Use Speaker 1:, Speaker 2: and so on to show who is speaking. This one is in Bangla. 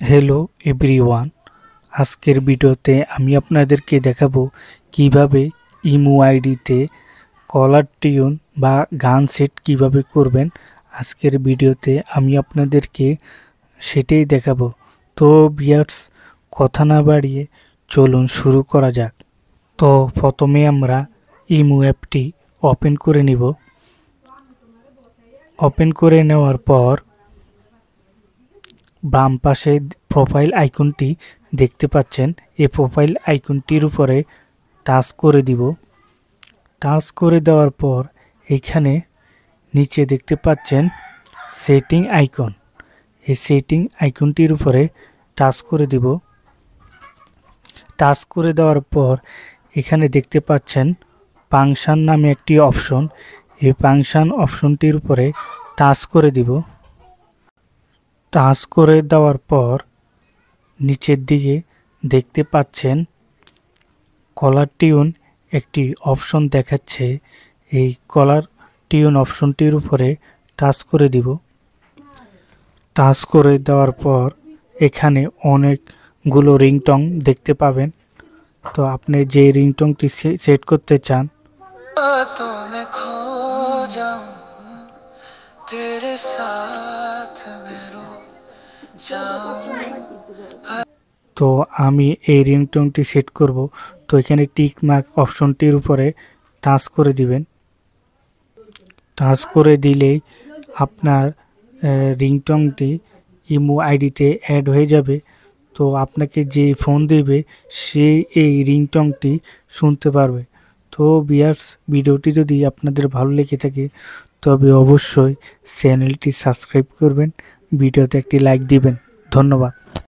Speaker 1: হ্যালো এভরিওয়ান, আজকের ভিডিওতে আমি আপনাদেরকে দেখাবো কিভাবে ইমো আইডিতে কলার টিউন বা গান সেট কিভাবে করবেন। আজকের ভিডিওতে আমি আপনাদেরকে সেটাই দেখাবো। তো ভিউয়ার্স, কথা না বাড়িয়ে চলুন শুরু করা যাক। তো প্রথমে আমরা ইমো অ্যাপটি ওপেন করে নিব। ওপেন করে নেওয়ার পর বাম পাশে প্রোফাইল আইকনটি দেখতে পাচ্ছেন, এই প্রোফাইল আইকনটির উপরে টাচ করে দিব। টাচ করে দেওয়ার পর এখানে নিচে দেখতে পাচ্ছেন সেটিং আইকন, এই সেটিং আইকনটির উপরে টাচ করে দিব। টাচ করে দেওয়ার পর এখানে দেখতে পাচ্ছেন ফাংশন নামে একটি অপশন, এই ফাংশন অপশনটির উপরে টাচ করে দিব। টাচ করে দেওয়ার পর নিচের দিকে দেখতে পাচ্ছেন কলার টিউন একটি অপশন দেখাচ্ছে, এই কলার টিউন অপশনটির উপরে টাচ করে দিব। টাচ করে দেওয়ার পর এখানে অনেকগুলো রিংটং দেখতে পাবেন। তো আপনি যে রিংটংটি সেট করতে চান তো আমি এই রিংটংটি সেট করব। তো এখানে টিক মার্ক অপশনটির উপরে টাচ করে দিবেন। টাচ করে দিলেই আপনার রিংটংটি ইমো আইডিতে অ্যাড হয়ে যাবে। তো আপনাকে যে ফোন দেবে সে এই রিংটংটি শুনতে পারবে। তো ভিউয়ার্স, ভিডিওটি যদি আপনাদের ভালো লেগে থাকে তবে অবশ্যই চ্যানেলটি সাবস্ক্রাইব করবেন, ভিডিওতে একটি লাইক দিবেন। ধন্যবাদ।